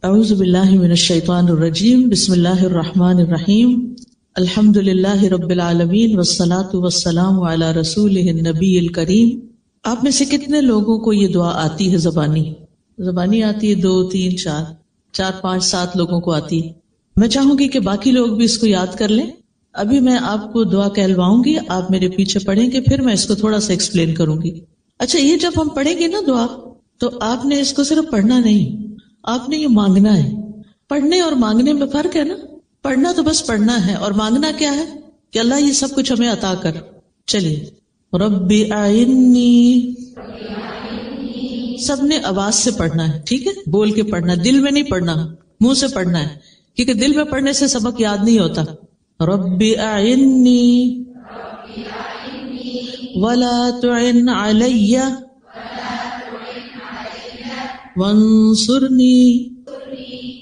اعوذ باللہ من الشیطان الرجیم بسم اللہ الرحمن الرحیم الحمد للہ رب العالمین والصلاة والسلام علی رسولہ النبی الکریم۔ آپ میں سے کتنے لوگوں کو یہ دعا آتی ہے؟ زبانی آتی ہے؟ 2 3 4 4 5 7 لوگوں کو آتی ہے۔ میں چاہوں گی کہ باقی لوگ بھی اس کو یاد کر لیں۔ ابھی میں آپ کو دعا کہلواؤں گی، آپ میرے پیچھے پڑھیں گے، پھر میں اس کو تھوڑا سا ایکسپلین کروں گی۔ اچھا، یہ جب ہم پڑھیں گے نا دعا، تو آپ نے اس کو صرف پڑھنا نہیں، آپ نے یہ مانگنا ہے۔ پڑھنے اور مانگنے میں فرق ہے نا۔ پڑھنا تو بس پڑھنا ہے، اور مانگنا کیا ہے کہ اللہ یہ سب کچھ ہمیں عطا کر۔ چلیے، رب اعینی، سب نے آواز سے پڑھنا ہے، ٹھیک ہے؟ بول کے پڑھنا، دل میں نہیں پڑھنا، منہ سے پڑھنا ہے، کیونکہ دل میں پڑھنے سے سبق یاد نہیں ہوتا۔ رب اعینی ولا تعن علی وانصرنی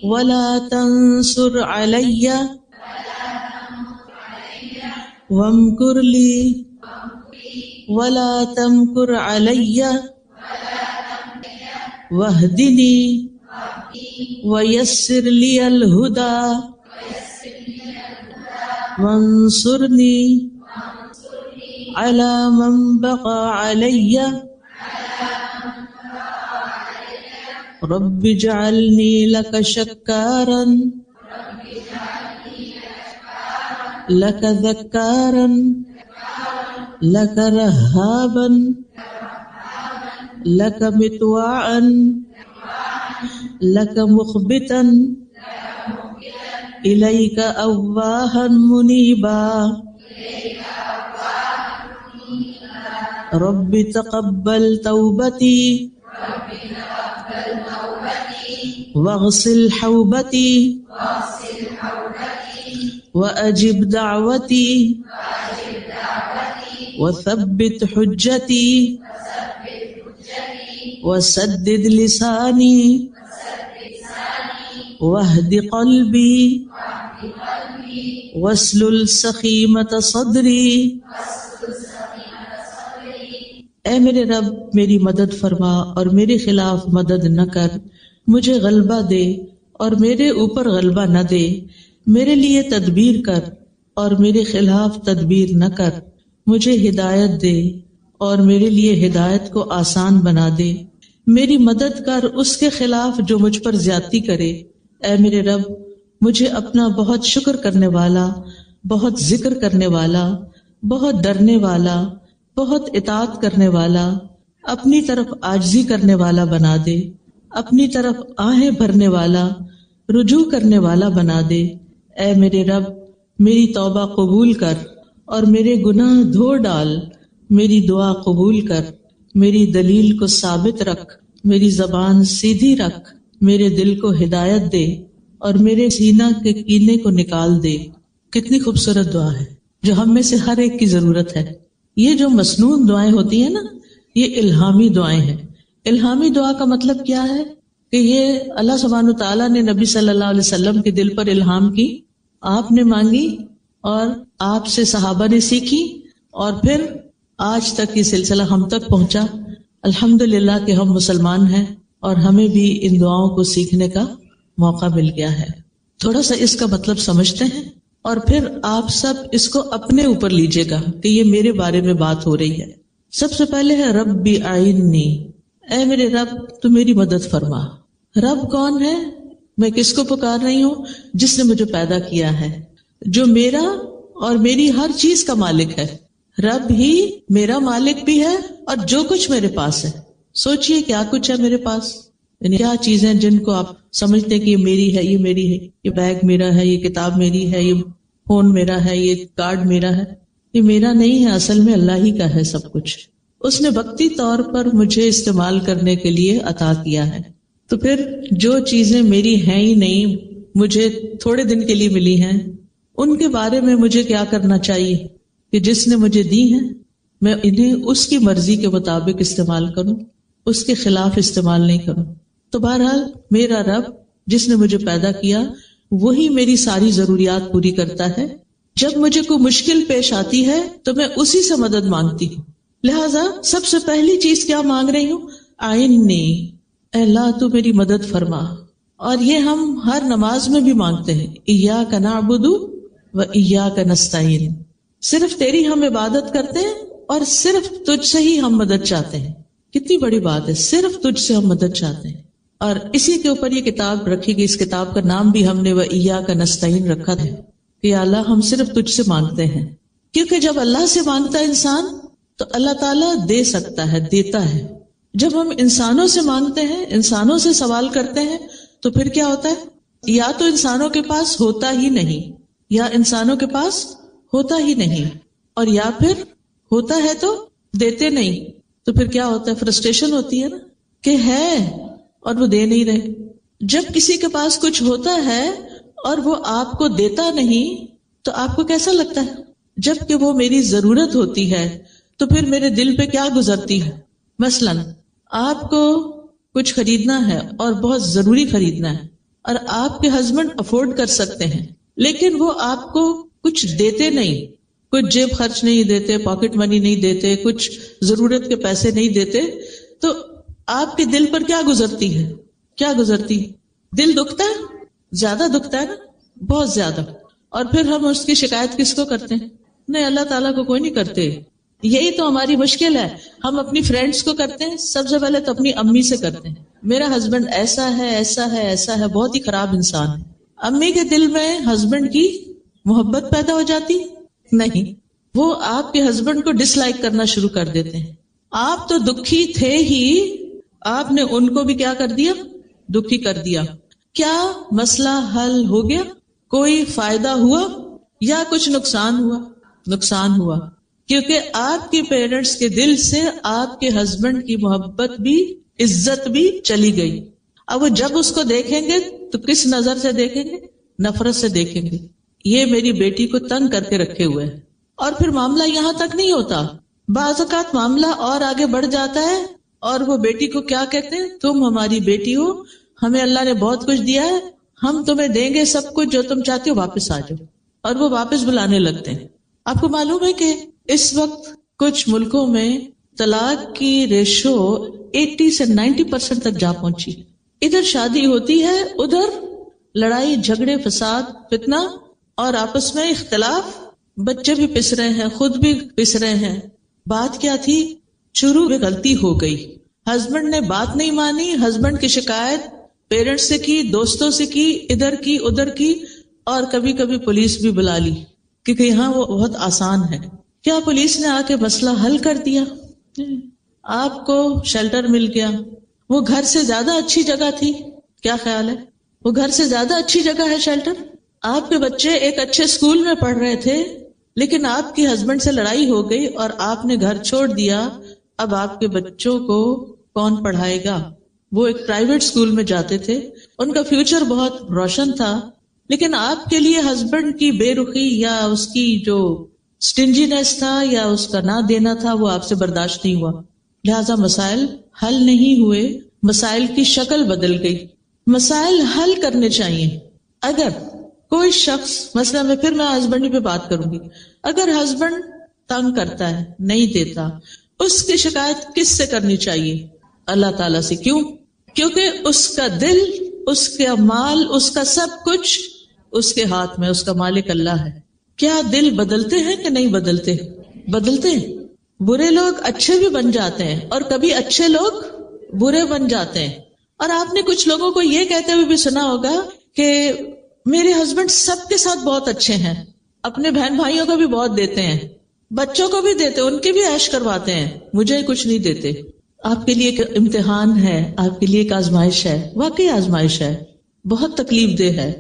ولا تنصر علی وامکر لی ولا تمکر علی واہدنی ویسر لی الہدی وانصرنی علی من بغی علی رب اجعلنی لک شکارا لک ذکارا لک رہابا لک مطواعا لک مخبتا الیک اواہا منیبا رب تقبل توبتی واغسل حوبتی واجب دعوتی وثبت حجتی وسدد لسانی واہد قلبی واسلل سخیمۃ صدری۔ اے میرے رب، میری مدد فرما اور میرے خلاف مدد نہ کر، مجھے غلبہ دے اور میرے اوپر غلبہ نہ دے، میرے لیے تدبیر کر اور میرے خلاف تدبیر نہ کر، مجھے ہدایت دے اور میرے لیے ہدایت کو آسان بنا دے، میری مدد کر اس کے خلاف جو مجھ پر زیادتی کرے۔ اے میرے رب، مجھے اپنا بہت شکر کرنے والا، بہت ذکر کرنے والا، بہت ڈرنے والا، بہت اطاعت کرنے والا، اپنی طرف عاجزی کرنے والا بنا دے، اپنی طرف آہیں بھرنے والا، رجوع کرنے والا بنا دے۔ اے میرے رب، میری توبہ قبول کر اور میرے گناہ دھو ڈال، میری دعا قبول کر، میری دلیل کو ثابت رکھ، میری زبان سیدھی رکھ، میرے دل کو ہدایت دے اور میرے سینہ کے کینے کو نکال دے۔ کتنی خوبصورت دعا ہے جو ہم میں سے ہر ایک کی ضرورت ہے۔ یہ جو مسنون دعائیں ہوتی ہیں نا، یہ الہامی دعائیں ہیں۔ الہامی دعا کا مطلب کیا ہے کہ یہ اللہ سبحانہ تعالیٰ نے نبی صلی اللہ علیہ وسلم کے دل پر الہام کی، آپ نے مانگی اور آپ سے صحابہ نے سیکھی، اور پھر آج تک یہ سلسلہ ہم تک پہنچا۔ الحمدللہ کہ ہم مسلمان ہیں اور ہمیں بھی ان دعاؤں کو سیکھنے کا موقع مل گیا ہے۔ تھوڑا سا اس کا مطلب سمجھتے ہیں اور پھر آپ سب اس کو اپنے اوپر لیجئے گا کہ یہ میرے بارے میں بات ہو رہی ہے۔ سب سے پہلے ہے رب اعینی، اے میرے رب تو میری مدد فرما۔ رب کون ہے؟ میں کس کو پکار رہی ہوں؟ جس نے مجھے پیدا کیا ہے، جو میرا اور میری ہر چیز کا مالک ہے۔ رب ہی میرا مالک بھی ہے اور جو کچھ میرے پاس ہے۔ سوچئے کیا کچھ ہے میرے پاس، یعنی کیا چیزیں جن کو آپ سمجھتے کہ یہ میری ہے، یہ میری ہے، یہ بیگ میرا ہے، یہ کتاب میری ہے، یہ فون میرا ہے، یہ کارڈ میرا ہے۔ یہ میرا نہیں ہے، اصل میں اللہ ہی کا ہے سب کچھ۔ اس نے وقتی طور پر مجھے استعمال کرنے کے لیے عطا کیا ہے۔ تو پھر جو چیزیں میری ہیں ہی نہیں، مجھے تھوڑے دن کے لیے ملی ہیں، ان کے بارے میں مجھے کیا کرنا چاہیے کہ جس نے مجھے دی ہیں میں انہیں اس کی مرضی کے مطابق استعمال کروں، اس کے خلاف استعمال نہیں کروں۔ تو بہرحال میرا رب جس نے مجھے پیدا کیا وہی میری ساری ضروریات پوری کرتا ہے۔ جب مجھے کوئی مشکل پیش آتی ہے تو میں اسی سے مدد مانگتی ہوں۔ لہٰذا سب سے پہلی چیز کیا مانگ رہی ہوں؟ آئینی، اے اللہ تو میری مدد فرما، اور یہ ہم ہر نماز میں بھی مانگتے ہیں، ایاک نعبد و ایاک نستعین، صرف تیری ہم عبادت کرتے ہیں اور صرف تجھ سے ہی ہم مدد چاہتے ہیں. کتنی بڑی بات ہے، صرف تجھ سے ہم مدد چاہتے ہیں. اور اسی کے اوپر یہ کتاب رکھی گئی. اس کتاب کا نام بھی ہم نے وَإِيَّاكَ نَسْتَعِينُ رکھا ہے کہ یا اللہ ہم صرف تجھ سے مانگتے ہیں. کیونکہ جب اللہ سے مانگتا ہے انسان تو اللہ تعالیٰ دے سکتا ہے، دیتا ہے. جب ہم انسانوں سے مانگتے ہیں، انسانوں سے سوال کرتے ہیں، تو پھر کیا ہوتا ہے؟ یا تو انسانوں کے پاس ہوتا ہی نہیں، یا انسانوں کے پاس ہوتا ہی نہیں، اور یا پھر ہوتا ہے تو دیتے نہیں. تو پھر کیا ہوتا ہے؟ فرسٹریشن ہوتی ہے نا کہ ہے اور وہ دے نہیں رہے. جب کسی کے پاس کچھ ہوتا ہے اور وہ آپ کو دیتا نہیں تو آپ کو کیسا لگتا ہے؟ جب کہ وہ میری ضرورت ہوتی ہے تو پھر میرے دل پہ کیا گزرتی ہے؟ مثلاً آپ کو کچھ خریدنا ہے اور بہت ضروری خریدنا ہے، اور آپ کے ہسبینڈ افورڈ کر سکتے ہیں، لیکن وہ آپ کو کچھ دیتے نہیں، کچھ جیب خرچ نہیں دیتے، پاکٹ منی نہیں دیتے، کچھ ضرورت کے پیسے نہیں دیتے، تو آپ کے دل پر کیا گزرتی ہے؟ کیا گزرتی؟ دل دکھتا ہے، زیادہ دکھتا ہے نا، بہت زیادہ. اور پھر ہم اس کی شکایت کس کو کرتے ہیں؟ نہیں، اللہ تعالیٰ کو کوئی نہیں کرتے. یہی تو ہماری مشکل ہے. ہم اپنی فرینڈز کو کرتے ہیں، سب سے پہلے تو اپنی امی سے کرتے ہیں، میرا ہسبینڈ ایسا ہے ایسا ہے ایسا ہے، بہت ہی خراب انسان ہے. امی کے دل میں ہسبینڈ کی محبت پیدا ہو جاتی؟ نہیں، وہ آپ کے ہسبینڈ کو ڈس لائک کرنا شروع کر دیتے ہیں. آپ تو دکھی تھے ہی، آپ نے ان کو بھی کیا کر دیا؟ دکھی کر دیا. کیا مسئلہ حل ہو گیا؟ کوئی فائدہ ہوا یا کچھ نقصان ہوا؟ نقصان ہوا، کیونکہ آپ کے پیرنٹس کے دل سے آپ کے ہسبینڈ کی محبت بھی عزت بھی چلی گئی. اب وہ جب اس کو دیکھیں گے تو کس نظر سے دیکھیں گے؟ نفرت سے دیکھیں گے. یہ میری بیٹی کو تنگ کر کے رکھے ہوئے ہے. اور پھر معاملہ یہاں تک نہیں ہوتا، بعض اوقات معاملہ اور آگے بڑھ جاتا ہے اور وہ بیٹی کو کیا کہتے ہیں؟ تم ہماری بیٹی ہو، ہمیں اللہ نے بہت کچھ دیا ہے، ہم تمہیں دیں گے سب کچھ جو تم چاہتے ہو، واپس آ جاؤ. اور وہ واپس بلانے لگتے ہیں. آپ کو معلوم ہے کہ اس وقت کچھ ملکوں میں طلاق کی ریشو 80 سے 90% تک جا پہنچی. ادھر شادی ہوتی ہے، ادھر لڑائی جھگڑے فساد فتنہ اور آپس میں اختلاف، بچے بھی پس رہے ہیں، خود بھی پس رہے ہیں. بات کیا تھی؟ شروع میں غلطی ہو گئی، ہسبینڈ نے بات نہیں مانی، ہسبینڈ کی شکایت پیرنٹس سے کی، دوستوں سے کی، ادھر کی ادھر کی، اور کبھی کبھی پولیس بھی بلا لی کیونکہ یہاں وہ بہت آسان ہے. کیا پولیس نے آ کے مسئلہ حل کر دیا؟ آپ کو شیلٹر مل گیا، وہ گھر سے زیادہ اچھی جگہ تھی. کیا خیال ہے؟ وہ گھر سے زیادہ اچھی جگہ ہے شیلٹر. آپ کے بچے ایک اچھے اسکول میں پڑھ رہے تھے، لیکن آپ کی ہسبینڈ سے لڑائی ہو گئی اور آپ نے گھر چھوڑ دیا. اب آپ کے بچوں کو کون پڑھائے گا؟ وہ ایک پرائیویٹ اسکول میں جاتے تھے، ان کا فیوچر بہت روشن تھا، لیکن آپ کے لیے ہسبینڈ کی بے رخی یا اس کی جو سٹنجینس تھا یا اس کا نہ دینا تھا وہ آپ سے برداشت نہیں ہوا. لہذا مسائل حل نہیں ہوئے، مسائل کی شکل بدل گئی. مسائل حل کرنے چاہیے. اگر کوئی شخص، مثلا میں ہسبینڈ پہ بات کروں گی، اگر ہسبینڈ تنگ کرتا ہے، نہیں دیتا، اس کی شکایت کس سے کرنی چاہیے؟ اللہ تعالیٰ سے. کیوں؟ کیونکہ اس کا دل، اس کا مال، اس کا سب کچھ اس کے ہاتھ میں، اس کا مالک اللہ ہے. کیا دل بدلتے ہیں کہ نہیں بدلتے؟ بدلتے ہیں. برے لوگ اچھے بھی بن جاتے ہیں اور کبھی اچھے لوگ برے بن جاتے ہیں. اور آپ نے کچھ لوگوں کو یہ کہتے ہوئے بھی سنا ہوگا کہ میرے ہسبینڈ سب کے ساتھ بہت اچھے ہیں، اپنے بہن بھائیوں کو بھی بہت دیتے ہیں، بچوں کو بھی دیتے، ان کے بھی عیش کرواتے ہیں، مجھے کچھ نہیں دیتے. آپ کے لیے ایک امتحان ہے، آپ کے لیے ایک آزمائش ہے، واقعی آزمائش ہے، بہت تکلیف دہ ہے.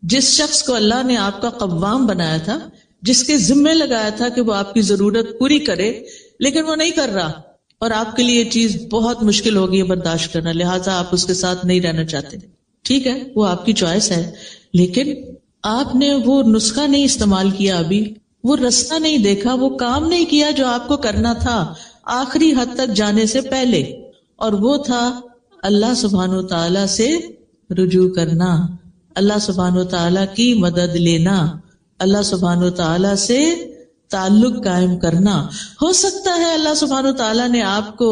جس شخص کو اللہ نے آپ کا قوام بنایا تھا، جس کے ذمے لگایا تھا کہ وہ آپ کی ضرورت پوری کرے، لیکن وہ نہیں کر رہا، اور آپ کے لیے یہ چیز بہت مشکل ہوگی برداشت کرنا، لہٰذا آپ اس کے ساتھ نہیں رہنا چاہتے. ٹھیک ہے، وہ آپ کی چوائس ہے، لیکن آپ نے وہ نسخہ نہیں استعمال کیا، ابھی وہ رستہ نہیں دیکھا، وہ کام نہیں کیا جو آپ کو کرنا تھا آخری حد تک جانے سے پہلے، اور وہ تھا اللہ سبحانہ و تعالی سے رجوع کرنا، اللہ سبحانہ و تعالی کی مدد لینا، اللہ سبحانہ و تعالی سے تعلق قائم کرنا. ہو سکتا ہے اللہ سبحانہ و تعالی نے آپ کو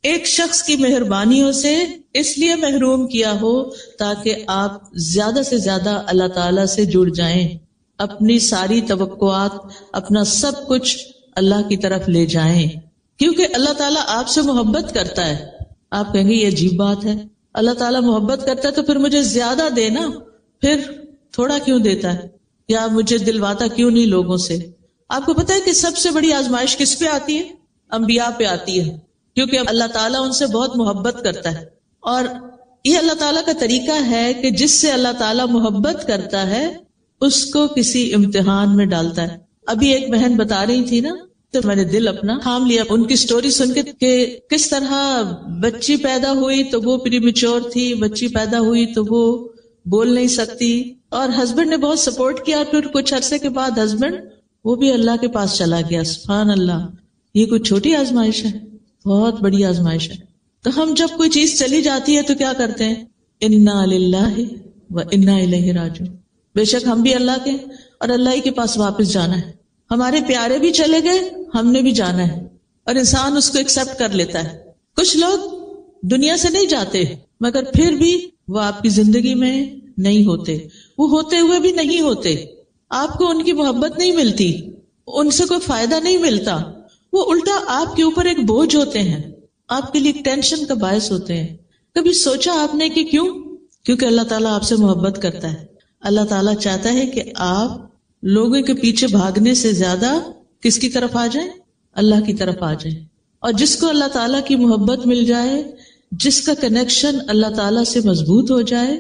ایک شخص کی مہربانیوں سے اس لیے محروم کیا ہو تاکہ آپ زیادہ سے زیادہ اللہ تعالیٰ سے جڑ جائیں، اپنی ساری توقعات، اپنا سب کچھ اللہ کی طرف لے جائیں، کیونکہ اللہ تعالیٰ آپ سے محبت کرتا ہے۔ آپ کہیں گے یہ عجیب بات ہے، اللہ تعالیٰ محبت کرتا ہے تو پھر مجھے زیادہ دینا، پھر تھوڑا کیوں دیتا ہے، یا مجھے دلواتا کیوں نہیں لوگوں سے؟ آپ کو پتا ہے کہ سب سے بڑی آزمائش کس پہ آتی ہے؟ انبیاء پہ آتی ہے، کیونکہ اللہ تعالیٰ ان سے بہت محبت کرتا ہے، اور یہ اللہ تعالیٰ کا طریقہ ہے کہ جس سے اللہ تعالیٰ محبت کرتا ہے اس کو کسی امتحان میں ڈالتا ہے۔ ابھی ایک بہن بتا رہی تھی نا، تو میں نے دل اپنا تھام لیا ان کی سٹوری سن کے کہ کس طرح بچی پیدا ہوئی تو وہ پری میچور تھی، بچی پیدا ہوئی تو وہ بول نہیں سکتی، اور ہسبینڈ نے بہت سپورٹ کیا، پھر کچھ عرصے کے بعد ہسبینڈ وہ بھی اللہ کے پاس چلا گیا۔ سبحان اللہ، یہ کوئی چھوٹی آزمائش ہے، بہت بڑی آزمائش ہے۔ تو ہم جب کوئی چیز چلی جاتی ہے تو کیا کرتے ہیں؟ انا للہ و انا الیہ راجعون، بے شک ہم بھی اللہ کے اور اللہ ہی کے پاس واپس جانا ہے۔ ہمارے پیارے بھی چلے گئے، ہم نے بھی جانا ہے، اور انسان اس کو ایکسپٹ کر لیتا ہے۔ کچھ لوگ دنیا سے نہیں جاتے مگر پھر بھی وہ آپ کی زندگی میں نہیں ہوتے، وہ ہوتے ہوئے بھی نہیں ہوتے، آپ کو ان کی محبت نہیں ملتی، ان سے کوئی فائدہ نہیں ملتا، وہ الٹا آپ کے اوپر ایک بوجھ ہوتے ہیں، آپ کے لیے ایک ٹینشن کا باعث ہوتے ہیں۔ کبھی سوچا آپ نے کہ کیوں؟ کیونکہ اللہ تعالیٰ آپ سے محبت کرتا ہے۔ اللہ تعالیٰ چاہتا ہے کہ آپ لوگوں کے پیچھے بھاگنے سے زیادہ کس کی طرف آ جائیں؟ اللہ کی طرف آ جائیں۔ اور جس کو اللہ تعالیٰ کی محبت مل جائے، جس کا کنیکشن اللہ تعالیٰ سے مضبوط ہو جائے،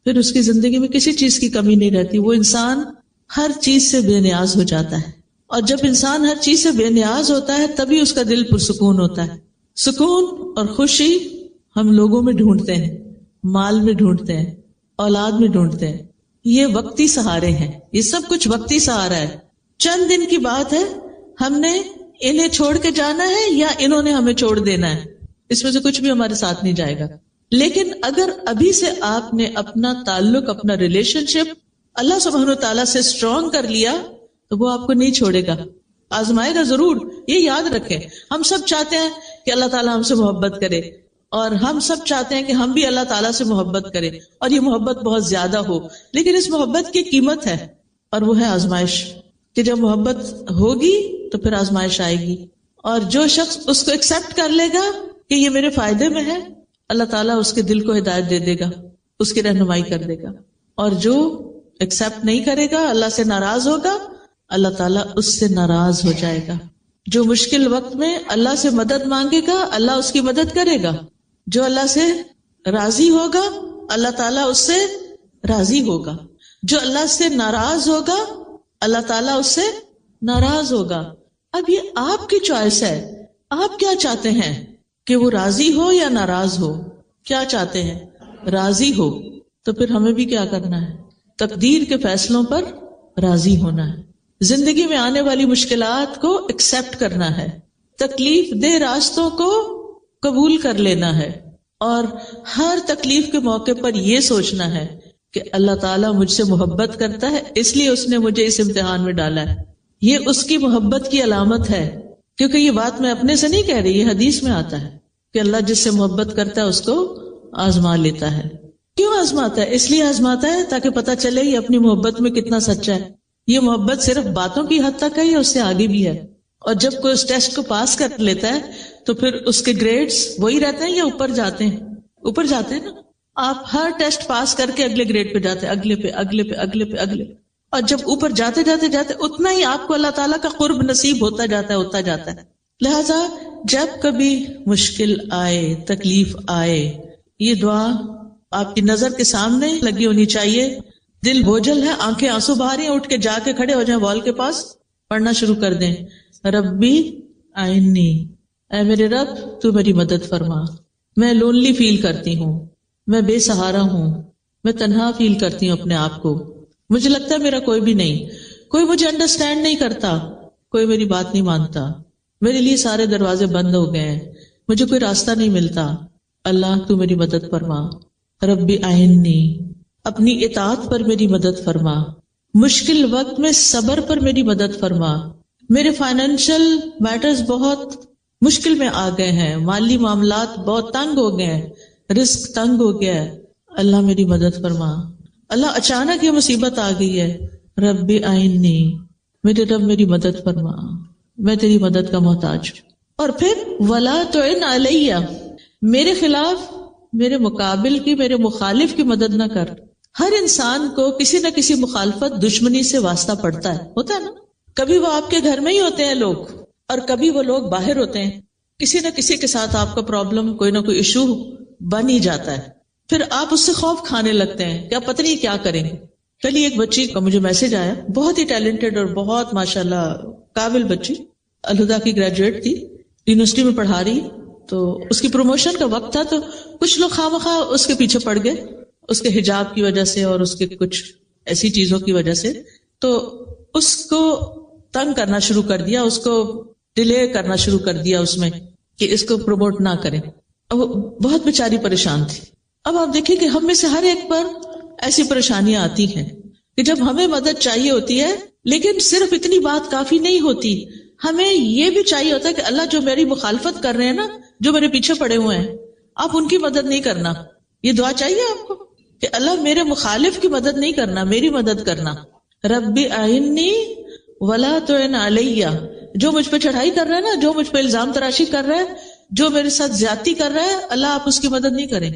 پھر اس کی زندگی میں کسی چیز کی کمی نہیں رہتی، وہ انسان ہر چیز سے بے نیاز ہو جاتا ہے۔ اور جب انسان ہر چیز سے بے نیاز ہوتا ہے تبھی اس کا دل پرسکون ہوتا ہے۔ سکون اور خوشی ہم لوگوں میں ڈھونڈتے ہیں، مال میں ڈھونڈتے ہیں، اولاد میں ڈھونڈتے ہیں، یہ وقتی سہارے ہیں، یہ سب کچھ وقتی سہارا ہے، چند دن کی بات ہے، ہم نے انہیں چھوڑ کے جانا ہے یا انہوں نے ہمیں چھوڑ دینا ہے، اس میں سے کچھ بھی ہمارے ساتھ نہیں جائے گا۔ لیکن اگر ابھی سے آپ نے اپنا تعلق، اپنا ریلیشن شپ اللہ سبحانہ و تعالیٰ سے اسٹرانگ کر لیا تو وہ آپ کو نہیں چھوڑے گا، آزمائے گا ضرور۔ یہ یاد رکھیں، ہم سب چاہتے ہیں کہ اللہ تعالیٰ ہم سے محبت کرے، اور ہم سب چاہتے ہیں کہ ہم بھی اللہ تعالیٰ سے محبت کریں، اور یہ محبت بہت زیادہ ہو، لیکن اس محبت کی قیمت ہے، اور وہ ہے آزمائش، کہ جب محبت ہوگی تو پھر آزمائش آئے گی، اور جو شخص اس کو ایکسپٹ کر لے گا کہ یہ میرے فائدے میں ہے، اللہ تعالیٰ اس کے دل کو ہدایت دے دے گا، اس کی رہنمائی کر دے گا، اور جو ایکسپٹ نہیں کرے گا، اللہ سے ناراض ہوگا، اللہ تعالیٰ اس سے ناراض ہو جائے گا۔ جو مشکل وقت میں اللہ سے مدد مانگے گا، اللہ اس کی مدد کرے گا، جو اللہ سے راضی ہوگا، اللہ تعالیٰ اس سے راضی ہوگا، جو اللہ سے ناراض ہوگا، اللہ تعالیٰ اس سے ناراض ہوگا۔ اب یہ آپ کی چوائس ہے، آپ کیا چاہتے ہیں کہ وہ راضی ہو یا ناراض ہو؟ کیا چاہتے ہیں؟ راضی ہو، تو پھر ہمیں بھی کیا کرنا ہے؟ تقدیر کے فیصلوں پر راضی ہونا ہے، زندگی میں آنے والی مشکلات کو ایکسپٹ کرنا ہے، تکلیف دہ راستوں کو قبول کر لینا ہے، اور ہر تکلیف کے موقع پر یہ سوچنا ہے کہ اللہ تعالیٰ مجھ سے محبت کرتا ہے، اس لیے اس نے مجھے اس امتحان میں ڈالا ہے۔ یہ اس کی محبت کی علامت ہے، کیونکہ یہ بات میں اپنے سے نہیں کہہ رہی، یہ حدیث میں آتا ہے کہ اللہ جس سے محبت کرتا ہے اس کو آزما لیتا ہے۔ کیوں آزماتا ہے؟ اس لیے آزماتا ہے تاکہ پتہ چلے یہ اپنی محبت میں کتنا سچا ہے۔ یہ محبت صرف باتوں کی حد تک ہے یا اس سے آگے بھی ہے؟ اور جب کوئی اس ٹیسٹ کو پاس کر لیتا ہے تو پھر اس کے گریڈز وہی رہتے ہیں یا اوپر جاتے ہیں؟ اوپر جاتے ہیں نا۔ آپ ہر ٹیسٹ پاس کر کے اگلے گریڈ پہ جاتے ہیں، اگلے پہ اگلے پہ اگلے پہ اگلے پہ، اور جب اوپر جاتے جاتے جاتے اتنا ہی آپ کو اللہ تعالیٰ کا قرب نصیب ہوتا جاتا ہے۔ لہذا جب کبھی مشکل آئے، تکلیف آئے، یہ دعا آپ کی نظر کے سامنے لگی ہونی چاہیے۔ دل بوجھل ہے، آنکھیں آنسو بہا رہی ہیں، اٹھ کے جا کے کھڑے ہو جائیں وال کے پاس، پڑھنا شروع کر دیں، ربی آئینی، اے میرے رب تو میری مدد فرما، میں لونلی فیل کرتی ہوں، میں بے سہارا ہوں، میں تنہا فیل کرتی ہوں اپنے آپ کو، مجھے لگتا ہے میرا کوئی بھی نہیں، کوئی مجھے انڈرسٹینڈ نہیں کرتا، کوئی میری بات نہیں مانتا، میرے لیے سارے دروازے بند ہو گئے ہیں، مجھے کوئی راستہ نہیں ملتا، اللہ تو میری مدد فرما، ربی آئینی، اپنی اطاعت پر میری مدد فرما، مشکل وقت میں صبر پر میری مدد فرما، میرے فائنینشل میٹرز بہت مشکل میں آ گئے ہیں، مالی معاملات بہت تنگ ہو گئے ہیں، رزق تنگ ہو گیا ہے، اللہ میری مدد فرما. اللہ اچانک یہ مصیبت آ گئی ہے، رب اعینی، میرے رب میری مدد فرما، میں تیری مدد کا محتاج ہوں. اور پھر ولا تعن علیہ، میرے خلاف، میرے مقابل کی، میرے مخالف کی مدد نہ کر. ہر انسان کو کسی نہ کسی مخالفت، دشمنی سے واسطہ پڑتا ہے، ہوتا ہے نا. کبھی وہ آپ کے گھر میں ہی ہوتے ہیں لوگ، اور کبھی وہ لوگ باہر ہوتے ہیں. کسی نہ کسی کے ساتھ آپ کا پرابلم، کوئی نہ کوئی ایشو بن ہی جاتا ہے. پھر آپ اس سے خوف کھانے لگتے ہیں کہ آپ پتہ نہیں کیا کریں گے. کل ہی ایک بچی کا مجھے میسج آیا، بہت ہی ٹیلنٹڈ اور بہت ماشاءاللہ قابل بچی، الہدا کی گریجویٹ تھی، یونیورسٹی میں پڑھا رہی. تو اس کی پروموشن کا وقت تھا، تو کچھ لوگ خواہ اس کے پیچھے پڑ گئے، اس کے حجاب کی وجہ سے اور اس کے کچھ ایسی چیزوں کی وجہ سے. تو اس کو تنگ کرنا شروع کر دیا، اس کو ڈیلے کرنا شروع کر دیا اس میں کہ اس کو پروموٹ نہ کریں. اب وہ بہت بیچاری پریشان تھی. اب آپ دیکھیں کہ ہم میں سے ہر ایک پر ایسی پریشانیاں آتی ہیں کہ جب ہمیں مدد چاہیے ہوتی ہے، لیکن صرف اتنی بات کافی نہیں ہوتی، ہمیں یہ بھی چاہیے ہوتا ہے کہ اللہ جو میری مخالفت کر رہے ہیں نا، جو میرے پیچھے پڑے ہوئے ہیں، آپ ان کی مدد نہیں کرنا. یہ دعا چاہیے آپ کو کہ اللہ میرے مخالف کی مدد نہیں کرنا، میری مدد کرنا. رب اعینی ولا تعن علیہ، جو مجھ پہ چڑھائی کر رہا ہے نا، جو مجھ پہ الزام تراشی کر رہا ہے، جو میرے ساتھ زیادتی کر رہا ہے، اللہ آپ اس کی مدد نہیں کریں.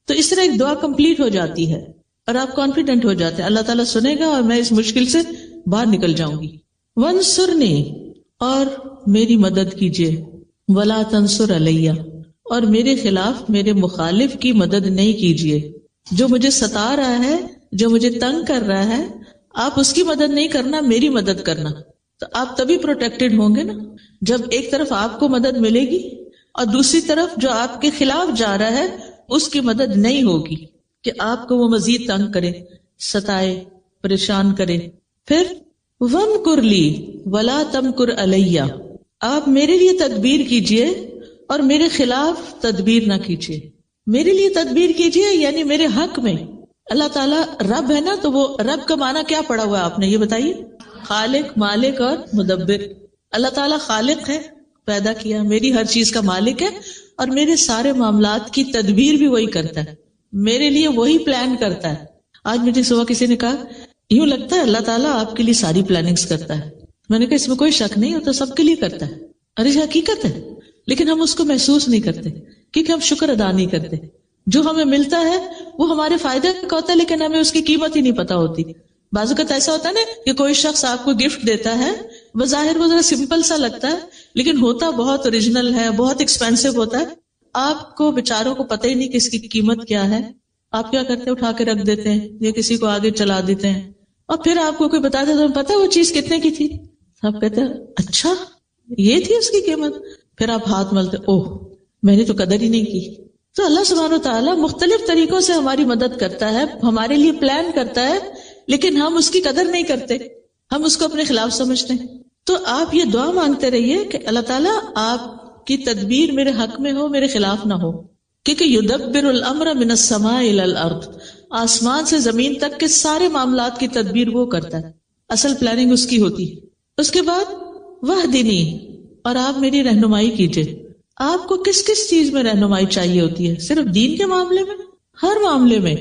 تو اس طرح ایک دعا کمپلیٹ ہو جاتی ہے اور آپ کانفیڈنٹ ہو جاتے ہیں اللہ تعالیٰ سنے گا اور میں اس مشکل سے باہر نکل جاؤں گی. وانصرنی، اور میری مدد کیجیے، ولا تنصر علیہ، اور میرے خلاف، میرے مخالف کی مدد نہیں کیجیے. جو مجھے ستا رہا ہے، جو مجھے تنگ کر رہا ہے، آپ اس کی مدد نہیں کرنا، میری مدد کرنا. تو آپ تبھی پروٹیکٹڈ ہوں گے نا جب ایک طرف آپ کو مدد ملے گی اور دوسری طرف جو آپ کے خلاف جا رہا ہے اس کی مدد نہیں ہوگی کہ آپ کو وہ مزید تنگ کرے، ستائے، پریشان کرے. پھر وَامْكُرْ لِي وَلَا تَمْكُرْ عَلَيَّ، آپ میرے لیے تدبیر کیجئے اور میرے خلاف تدبیر نہ کیجئے. میرے لیے تدبیر کیجئے یعنی میرے حق میں. اللہ تعالیٰ رب ہے نا، تو وہ رب کا معنی کیا پڑھا ہوا ہے آپ نے، یہ بتائیے. خالق، مالک اور مدبر. اللہ تعالیٰ خالق ہے، پیدا کیا، میری ہر چیز کا مالک ہے، اور میرے سارے معاملات کی تدبیر بھی وہی کرتا ہے، میرے لیے وہی پلان کرتا ہے. آج مجھے صبح کسی نے کہا یوں لگتا ہے اللہ تعالیٰ آپ کے لیے ساری پلاننگز کرتا ہے. میں نے کہا اس میں کوئی شک نہیں ہوتا، سب کے لیے کرتا ہے. ارے یہ حقیقت ہے، لیکن ہم اس کو محسوس نہیں کرتے کیونکہ ہم شکر ادا نہیں کرتے. جو ہمیں ملتا ہے وہ ہمارے فائدے کا ہوتا ہے، لیکن ہمیں اس کی قیمت ہی نہیں پتا ہوتی. بعض اوقات ایسا ہوتا ہے نا کہ کوئی شخص آپ کو گفٹ دیتا ہے، بظاہر وہ ذرا سمپل سا لگتا ہے لیکن ہوتا بہت اوریجنل ہے، بہت ایکسپینسو ہوتا ہے. آپ کو بیچاروں کو پتہ ہی نہیں کہ اس کی قیمت کیا ہے. آپ کیا کرتے ہیں، اٹھا کے رکھ دیتے ہیں یا کسی کو آگے چلا دیتے ہیں، اور پھر آپ کو کوئی بتا دے تو پتا وہ چیز کتنے کی تھی. آپ کہتے ہیں اچھا یہ تھی اس کی قیمت. پھر آپ ہاتھ ملتے، اوہ میں نے تو قدر ہی نہیں کی. تو اللہ سبحانہ و تعالیٰ مختلف طریقوں سے ہماری مدد کرتا ہے، ہمارے لیے پلان کرتا ہے، لیکن ہم اس کی قدر نہیں کرتے، ہم اس کو اپنے خلاف سمجھتے ہیں. تو آپ یہ دعا مانگتے رہیے کہ اللہ تعالیٰ آپ کی تدبیر میرے حق میں ہو، میرے خلاف نہ ہو. کیونکہ یدبر الامر من السماء الى الارض، آسمان سے زمین تک کے سارے معاملات کی تدبیر وہ کرتا ہے، اصل پلاننگ اس کی ہوتی ہے. اس کے بعد وہدنی، اور آپ میری رہنمائی کیجئے. آپ کو کس کس چیز میں رہنمائی چاہیے ہوتی ہے؟ صرف دین کے معاملے میں؟ ہر معاملے میں.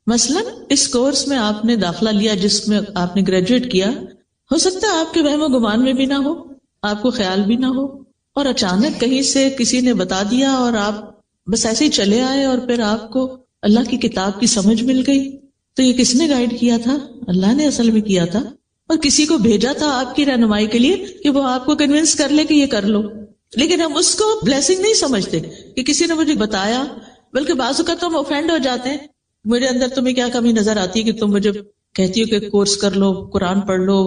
مثلا اس کورس میں آپ نے داخلہ لیا جس میں آپ نے گریجویٹ کیا، ہو سکتا ہے آپ کے وہم و گمان میں بھی نہ ہو، آپ کو خیال بھی نہ ہو، اور اچانک کہیں سے کسی نے بتا دیا اور آپ بس ایسے ہی چلے آئے، اور پھر آپ کو اللہ کی کتاب کی سمجھ مل گئی. تو یہ کس نے گائیڈ کیا تھا؟ اللہ نے اصل میں کیا تھا، اور کسی کو بھیجا تھا آپ کی رہنمائی کے لیے کہ وہ آپ کو کنونس کر لے کہ یہ کر لو. لیکن ہم اس کو بلیسنگ نہیں سمجھتے کہ کسی نے مجھے بتایا، بلکہ بعض اوقات تو ہم اوفینڈ ہو جاتے ہیں. میرے اندر تمہیں کیا کمی نظر آتی ہے کہ تم مجھے کہتی ہو کہ کورس کر لو، قرآن پڑھ لو،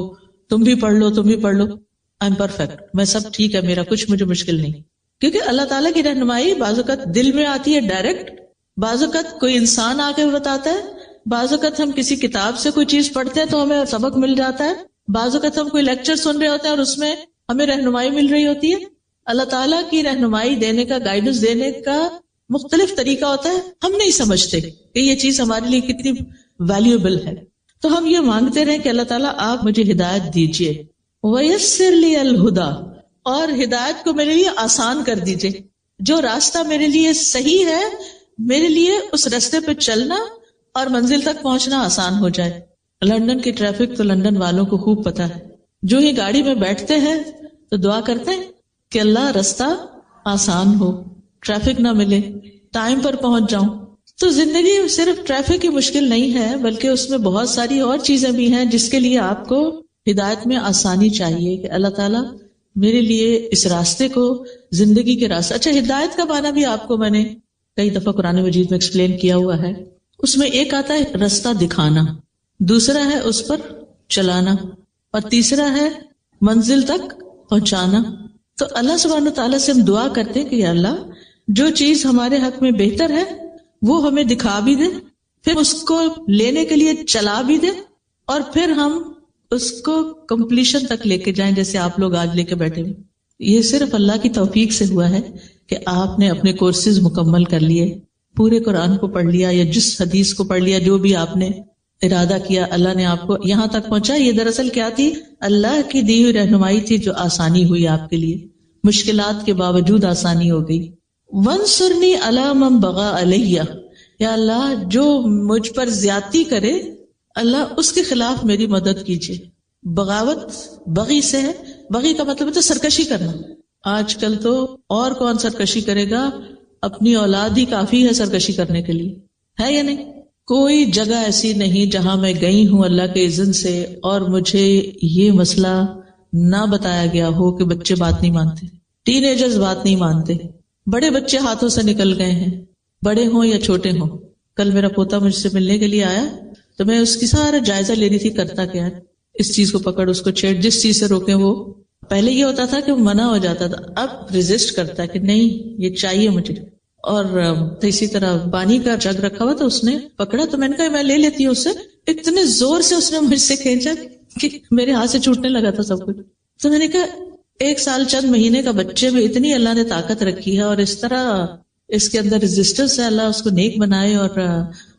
تم بھی پڑھ لو، تم بھی پڑھ لو. آئی ایم پرفیکٹ، میں سب ٹھیک ہے، میرا کچھ مجھے مشکل نہیں. کیونکہ اللہ تعالیٰ کی رہنمائی بعض اوقات دل میں آتی ہے ڈائریکٹ، بعض اوقات کوئی انسان آ کے بتاتا ہے، بعض اوقات ہم کسی کتاب سے کوئی چیز پڑھتے ہیں تو ہمیں سبق مل جاتا ہے، بعض اوقات ہم کوئی لیکچر سن رہے ہوتے ہیں اور اس میں ہمیں رہنمائی مل رہی ہوتی ہے. اللہ تعالیٰ کی رہنمائی دینے کا، گائیڈنس دینے کا مختلف طریقہ ہوتا ہے، ہم نہیں سمجھتے کہ یہ چیز ہمارے لیے کتنی ویلیوبل ہے. تو ہم یہ مانگتے رہیں کہ اللہ تعالیٰ آپ مجھے ہدایت دیجیے. وَيَسِّرْ لِي الْهُدَى، اور ہدایت کو میرے لیے آسان کر دیجیے. جو راستہ میرے لیے صحیح ہے میرے لیے اس راستے پہ چلنا اور منزل تک پہنچنا آسان ہو جائے. لندن کی ٹریفک تو لندن والوں کو خوب پتا ہے. جو ہی گاڑی میں بیٹھتے ہیں تو دعا کرتے ہیں کہ اللہ راستہ آسان ہو، ٹریفک نہ ملے، ٹائم پر پہنچ جاؤں. تو زندگی صرف ٹریفک کی مشکل نہیں ہے، بلکہ اس میں بہت ساری اور چیزیں بھی ہیں جس کے لیے آپ کو ہدایت میں آسانی چاہیے کہ اللہ تعالیٰ میرے لیے اس راستے کو زندگی کے راستے. اچھا، ہدایت کا معنی بھی آپ کو میں نے کئی دفعہ قرآن مجید میں ایکسپلین کیا ہوا ہے. اس میں ایک آتا ہے راستہ دکھانا، دوسرا ہے اس پر چلانا، اور تیسرا ہے منزل تک پہنچانا. تو اللہ سبحانہ تعالیٰ سے ہم دعا کرتے ہیں کہ یا اللہ جو چیز ہمارے حق میں بہتر ہے وہ ہمیں دکھا بھی دے، پھر اس کو لینے کے لیے چلا بھی دے، اور پھر ہم اس کو کمپلیشن تک لے کے جائیں جیسے آپ لوگ آج لے کے بیٹھے ہوئے. یہ صرف اللہ کی توفیق سے ہوا ہے کہ آپ نے اپنے کورسز مکمل کر لیے، پورے قرآن کو پڑھ لیا یا جس حدیث کو پڑھ لیا، جو بھی آپ نے ارادہ کیا اللہ نے آپ کو یہاں تک پہنچا. یہ دراصل کیا تھی؟ اللہ کی دی ہوئی رہنمائی تھی جو آسانی ہوئی آپ کے لیے، مشکلات کے باوجود آسانی ہو گئی. وانصرنی علی من بغی علیہ، یا اللہ جو مجھ پر زیادتی کرے اللہ اس کے خلاف میری مدد کیجیے. بغاوت بغی سے ہے، بغی کا مطلب ہے تو سرکشی کرنا. آج کل تو اور کون سرکشی کرے گا؟ اپنی اولاد ہی کافی ہے سرکشی کرنے کے لیے، ہے یا نہیں؟ کوئی جگہ ایسی نہیں جہاں میں گئی ہوں اللہ کے اذن سے اور مجھے یہ مسئلہ نہ بتایا گیا ہو کہ بچے بات نہیں مانتے، ٹین ایجرز بات نہیں مانتے، بڑے بچے ہاتھوں سے نکل گئے ہیں، بڑے ہوں یا چھوٹے ہوں. کل میرا پوتا مجھ سے ملنے کے لیے آیا تو میں اس کی سارا جائزہ لے رہی تھی، کرتا کیا ہے، اس چیز کو پکڑ، اس کو چھیڑ، جس چیز سے روکیں وہ. پہلے یہ ہوتا تھا کہ وہ منع ہو جاتا تھا، اب ریزسٹ کرتا ہے کہ نہیں یہ چاہیے مجھے. اور اسی طرح پانی کا جگ رکھا ہوا تو اس نے پکڑا تو میں نے کہا میں لے لیتی ہوں اس سے. اتنے زور سے اس نے مجھ سے کھینچا کہ میرے ہاتھ سے چھوٹنے لگا تھا سب کچھ. تو میں نے کہا 1 سال چند مہینے کا بچے میں اتنی اللہ نے طاقت رکھی ہے اور اس طرح اس کے اندر ریزسٹنس ہے، اللہ اس کو نیک بنائے اور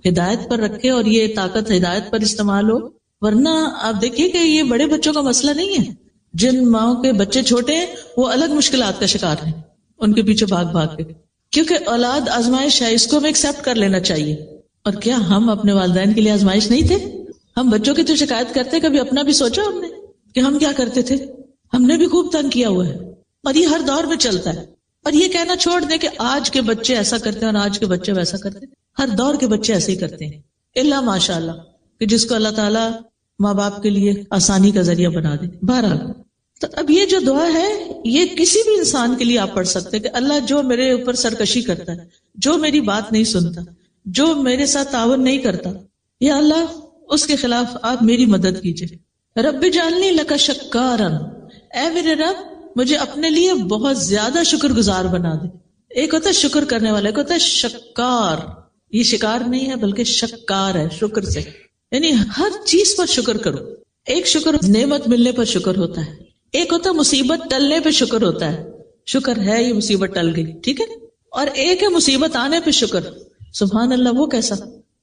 ہدایت پر رکھے اور یہ طاقت ہدایت پر استعمال ہو. ورنہ آپ دیکھیے کہ یہ بڑے بچوں کا مسئلہ نہیں ہے. جن ماؤں کے بچے چھوٹے ہیں وہ الگ مشکلات کا شکار ہیں، ان کے پیچھے بھاگ بھاگ کے، کیونکہ اولاد آزمائش ہے، اس کو ہمیں ایکسپٹ کر لینا چاہیے. اور کیا ہم اپنے والدین کے لیے آزمائش نہیں تھے؟ ہم بچوں کی تو شکایت کرتے، کبھی اپنا بھی سوچا ہم نے کہ ہم کیا کرتے تھے؟ ہم نے بھی خوب تنگ کیا ہوا ہے، اور یہ ہر دور میں چلتا ہے. اور یہ کہنا چھوڑ دیں کہ آج کے بچے ایسا کرتے ہیں اور آج کے بچے ویسا کرتے ہیں. ہر دور کے بچے ایسے ہی کرتے ہیں، الا ماشاء اللہ کہ جس کو اللہ تعالیٰ ماں باپ کے لیے آسانی کا ذریعہ بنا دے. بہرحال تو اب یہ جو دعا ہے یہ کسی بھی انسان کے لیے آپ پڑھ سکتے ہیں کہ اللہ جو میرے اوپر سرکشی کرتا ہے، جو میری بات نہیں سنتا، جو میرے ساتھ تعاون نہیں کرتا، یا اللہ اس کے خلاف آپ میری مدد کیجئے. رب اجعلنی لک شکارا، اے میرے رب مجھے اپنے لیے بہت زیادہ شکر گزار بنا دے. ایک ہوتا ہے شکر کرنے والا، ایک ہوتا ہے شکار. یہ شکار نہیں ہے بلکہ شکار ہے، شکر سے، یعنی ہر چیز پر شکر کرو. ایک شکر نعمت ملنے پر شکر ہوتا ہے، ایک ہوتا مصیبت ٹلنے پہ شکر ہوتا ہے، شکر ہے یہ مصیبت ٹل گئی، ٹھیک ہے. اور ایک ہے مصیبت آنے پہ شکر. سبحان اللہ، وہ کیسا؟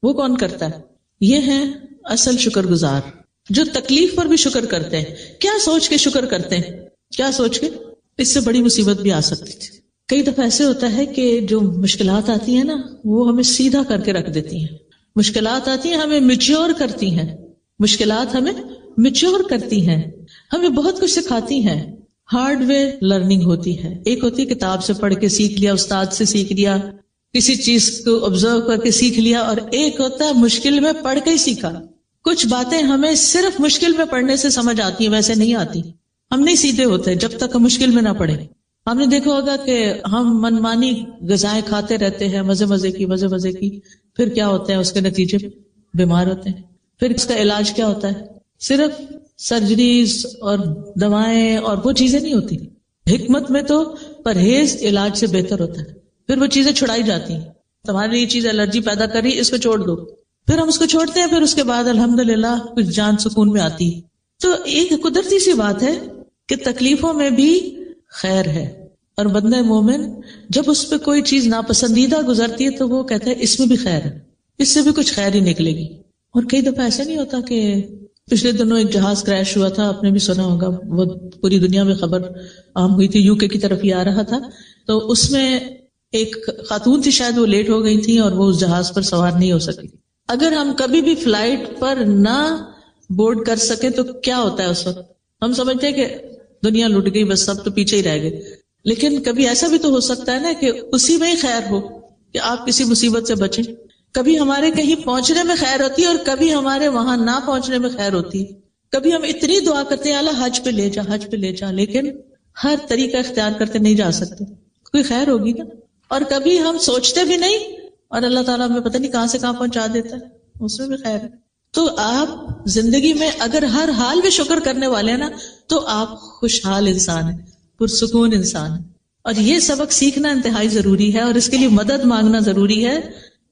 وہ کون کرتا ہے؟ یہ ہے اصل شکر گزار جو تکلیف پر بھی شکر کرتے ہیں. کیا سوچ کے شکر کرتے ہیں؟ کیا سوچ کے؟ اس سے بڑی مصیبت بھی آ سکتی تھی. کئی دفعہ ایسے ہوتا ہے کہ جو مشکلات آتی ہیں نا وہ ہمیں سیدھا کر کے رکھ دیتی ہیں. مشکلات آتی ہیں ہمیں میچور کرتی ہیں، مشکلات ہمیں میچور کرتی ہیں، ہمیں بہت کچھ سکھاتی ہیں. ہارڈ وے لرننگ ہوتی ہے. ایک ہوتی ہے کتاب سے پڑھ کے سیکھ لیا، استاد سے سیکھ لیا، کسی چیز کو آبزرو کر کے سیکھ لیا، اور ایک ہوتا ہے مشکل میں پڑھ کے ہی سیکھا. کچھ باتیں ہمیں صرف مشکل میں پڑھنے سے سمجھ آتی ہیں، ویسے نہیں آتی. ہم نہیں سیدھے ہوتے جب تک ہم مشکل میں نہ پڑھیں. ہم نے دیکھا ہوگا کہ ہم منمانی غذائیں کھاتے رہتے ہیں، مزے کی، پھر کیا ہوتا ہے؟ اس کے نتیجے بیمار ہوتے ہیں. پھر اس کا علاج کیا ہوتا ہے؟ صرف سرجریز اور دوائیں اور وہ چیزیں نہیں ہوتی. حکمت میں تو پرہیز علاج سے بہتر ہوتا ہے. پھر وہ چیزیں چھڑائی جاتی ہیں. تمہاری یہ چیز الرجی پیدا کر رہی ہے، اس کو چھوڑ دو. پھر ہم اس کو چھوڑتے ہیں، پھر اس کے بعد الحمدللہ کچھ جان سکون میں آتی ہے. تو ایک قدرتی سی بات ہے کہ تکلیفوں میں بھی خیر ہے، اور بندہ مومن جب اس پہ کوئی چیز ناپسندیدہ گزرتی ہے تو وہ کہتا ہے اس میں بھی خیر ہے، اس سے بھی کچھ خیر ہی نکلے گی. اور کئی دفعہ ایسا نہیں ہوتا کہ پچھلے دنوں ایک جہاز کریش ہوا تھا، آپ نے بھی سنا ہوگا، وہ پوری دنیا میں خبر عام ہوئی تھی، UK کی طرف ہی آ رہا تھا. تو اس میں ایک خاتون تھی شاید، وہ لیٹ ہو گئی تھی اور وہ اس جہاز پر سوار نہیں ہو سکی. اگر ہم کبھی بھی فلائٹ پر نہ بورڈ کر سکے تو کیا ہوتا ہے اس وقت؟ ہم سمجھتے ہیں کہ دنیا لٹ گئی، بس سب تو پیچھے ہی رہ گئے. لیکن کبھی ایسا بھی تو ہو سکتا ہے نا کہ اسی میں ہی خیر ہو، کہ آپ کسی مصیبت سے بچیں. کبھی ہمارے کہیں پہنچنے میں خیر ہوتی ہے اور کبھی ہمارے وہاں نہ پہنچنے میں خیر ہوتی ہے. کبھی ہم اتنی دعا کرتے ہیں اللہ حج پہ لے جا، حج پہ لے جا، لیکن ہر طریقہ اختیار کرتے نہیں جا سکتے، کوئی خیر ہوگی نا. اور کبھی ہم سوچتے بھی نہیں اور اللہ تعالیٰ ہمیں پتہ نہیں کہاں سے کہاں پہنچا دیتا ہے، اس میں بھی خیر ہے. تو آپ زندگی میں اگر ہر حال میں شکر کرنے والے ہیں نا تو آپ خوشحال انسان ہیں، پرسکون انسان ہیں. اور یہ سبق سیکھنا انتہائی ضروری ہے اور اس کے لیے مدد مانگنا ضروری ہے.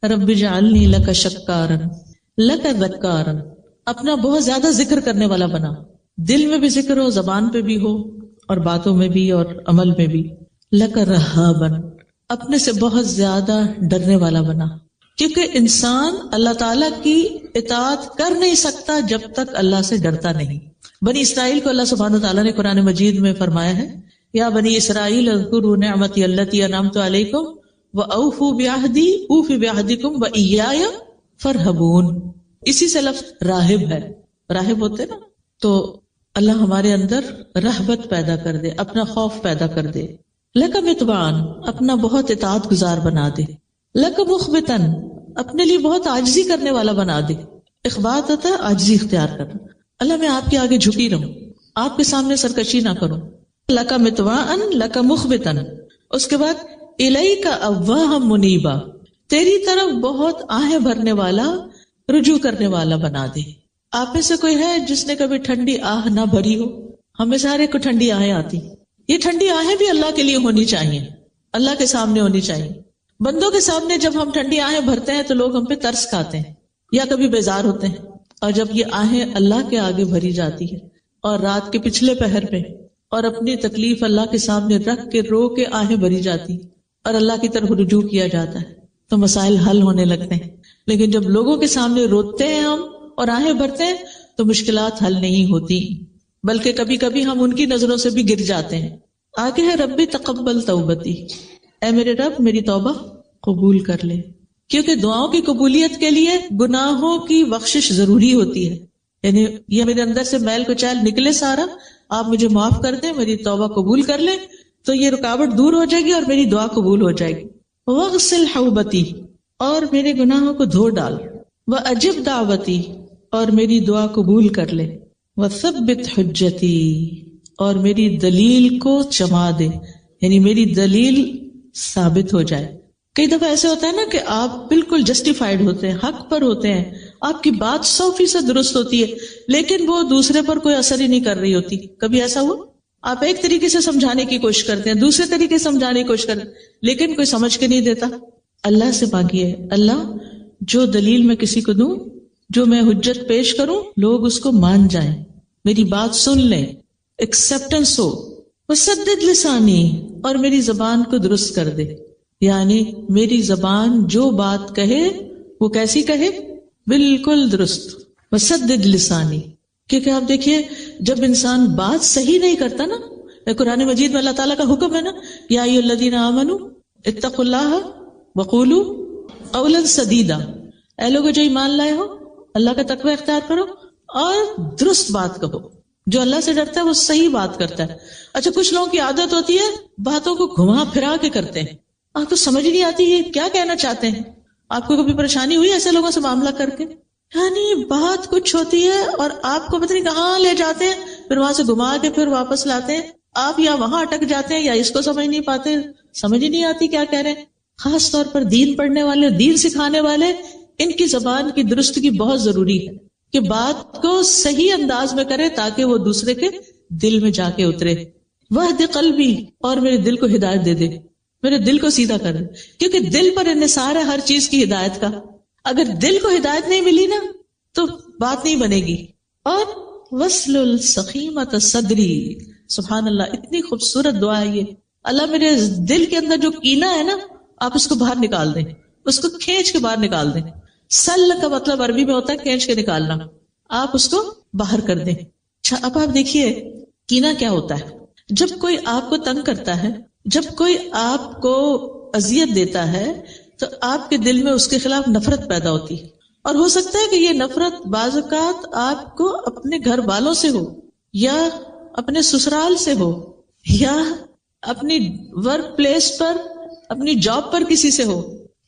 رب اجعلنی لک شکارا لک ذکارا، اپنا بہت زیادہ ذکر کرنے والا بنا، دل میں بھی ذکر ہو، زبان پہ بھی ہو، اور باتوں میں بھی اور عمل میں بھی. لک رہابا، اپنے سے بہت زیادہ ڈرنے والا بنا، کیونکہ انسان اللہ تعالیٰ کی اطاعت کر نہیں سکتا جب تک اللہ سے ڈرتا نہیں. بنی اسرائیل کو اللہ سبحانہ وتعالیٰ نے قرآن مجید میں فرمایا ہے یا بنی اسرائیل اذکروا نعمتی التی انعمت علیکم وأوفوا بعہدی اوف بعہدکم وإیایا فارہبون. اسی سے لفظ راہب ہے، راہب ہوتے نا. تو اللہ ہمارے اندر رہبت پیدا کر دے، اپنا خوف پیدا کر دے. لک متبعن، اپنا بہت اطاعت گزار بنا دے. لک مخبتن، اپنے لیے بہت عاجزی کرنے والا بنا دے. اخبات ہوتا ہے عاجزی اختیار کرنا. اللہ میں آپ کے آگے جھکی رہوں، آپ کے سامنے سرکشی نہ کروں. لک متبعن لک مخبتن. اس کے بعد الیک اواہ منیبا، تیری طرف بہت آہیں بھرنے والا، رجوع کرنے والا بنا دے. آپ میں سے کوئی ہے جس نے کبھی ٹھنڈی آہ نہ بھری ہو؟ ہمیں سارے کو ٹھنڈی آہیں آتی. یہ ٹھنڈی آہیں بھی اللہ کے لیے ہونی چاہیے، اللہ کے سامنے ہونی چاہیے. بندوں کے سامنے جب ہم ٹھنڈی آہیں بھرتے ہیں تو لوگ ہم پہ ترس کھاتے ہیں یا کبھی بیزار ہوتے ہیں. اور جب یہ آہیں اللہ کے آگے بھری جاتی ہے اور رات کے پچھلے پہر پہ اور اپنی تکلیف اللہ کے سامنے رکھ کے رو کے آہیں بھری جاتی اور اللہ کی طرف رجوع کیا جاتا ہے تو مسائل حل ہونے لگتے ہیں. لیکن جب لوگوں کے سامنے روتے ہیں ہم اور آہیں بھرتے ہیں تو مشکلات حل نہیں ہوتی، بلکہ کبھی کبھی ہم ان کی نظروں سے بھی گر جاتے ہیں. آگے ہے ربی تقبل توبتی، اے میرے رب میری توبہ قبول کر لے. کیونکہ دعاؤں کی قبولیت کے لیے گناہوں کی بخشش ضروری ہوتی ہے. یعنی یہ میرے اندر سے میل کچیل نکلے سارا، آپ مجھے معاف کر دیں، میری توبہ قبول کر لیں تو یہ رکاوٹ دور ہو جائے گی اور میری دعا قبول ہو جائے گی. واغسل حوبتی، اور میرے گناہوں کو دھو ڈال. واجب دعوتی، اور میری دعا قبول کر لے. وثبت حجتی، اور میری دلیل کو جما دے، یعنی میری دلیل ثابت ہو جائے. کئی دفعہ ایسے ہوتا ہے نا کہ آپ بالکل جسٹیفائیڈ ہوتے ہیں، حق پر ہوتے ہیں، آپ کی بات 100% درست ہوتی ہے لیکن وہ دوسرے پر کوئی اثر ہی نہیں کر رہی ہوتی. کبھی ایسا ہوا؟ آپ ایک طریقے سے سمجھانے کی کوشش کرتے ہیں، دوسرے طریقے سے سمجھانے کی کوشش کرتے ہیں لیکن کوئی سمجھ کے نہیں دیتا. اللہ سے مانگیے، اللہ جو دلیل میں کسی کو دوں، جو میں حجت پیش کروں، لوگ اس کو مان جائیں، میری بات سن لیں، ایکسپٹنس ہو. وسدد لسانی، اور میری زبان کو درست کر دے. یعنی میری زبان جو بات کہے وہ کیسی کہے؟ بالکل درست. وسدد لسانی، کیونکہ آپ دیکھیے جب انسان بات صحیح نہیں کرتا نا، قرآن مجید میں اللہ تعالیٰ کا حکم ہے نا، یا ایھا الذین آمنوا اتقوا اللہ وقولوا قولا سدیدا، اے لوگو جو ایمان لائے ہو اللہ کا تقوی اختیار کرو اور درست بات کہو. جو اللہ سے ڈرتا ہے وہ صحیح بات کرتا ہے. اچھا کچھ لوگوں کی عادت ہوتی ہے باتوں کو گھما پھرا کے کرتے ہیں، آپ کو سمجھ نہیں آتی یہ کیا کہنا چاہتے ہیں. آپ کو کبھی پریشانی ہوئی ایسے لوگوں سے معاملہ کر کے؟ یعنی بات کچھ ہوتی ہے اور آپ کو پتہ نہیں کہاں لے جاتے ہیں، پھر وہاں سے گھما کے پھر واپس لاتے ہیں. آپ یا وہاں اٹک جاتے ہیں یا اس کو سمجھ نہیں پاتے، سمجھ ہی نہیں آتی کیا کہہ رہے ہیں. خاص طور پر دین پڑھنے والے، دین سکھانے والے، ان کی زبان کی درستگی بہت ضروری ہے کہ بات کو صحیح انداز میں کرے تاکہ وہ دوسرے کے دل میں جا کے اترے. وہد قلبی، اور میرے دل کو ہدایت دے دے، میرے دل کو سیدھا کر دے، کیونکہ دل پر انحصار ہے ہر چیز کی ہدایت کا. اگر دل کو ہدایت نہیں ملی نا تو بات نہیں بنے گی. اور وصل سخیمت صدری، سبحان اللہ، اتنی خوبصورت دعا ہے یہ. اللہ میرے دل کے اندر جو کینہ ہے نا آپ اس کو باہر نکال دیں، اس کو کھینچ کے باہر نکال دیں. سل کا مطلب عربی میں ہوتا ہے کھینچ کے نکالنا، آپ اس کو باہر کر دیں. اچھا اب آپ دیکھیے کینہ کیا ہوتا ہے. جب کوئی آپ کو تنگ کرتا ہے، جب کوئی آپ کو اذیت دیتا ہے تو آپ کے دل میں اس کے خلاف نفرت پیدا ہوتی ہے، اور ہو سکتا ہے کہ یہ نفرت بعض اوقات آپ کو اپنے گھر والوں سے ہو، یا اپنے سسرال سے ہو، یا اپنی ورک پلیس پر، اپنی جاب پر کسی سے ہو۔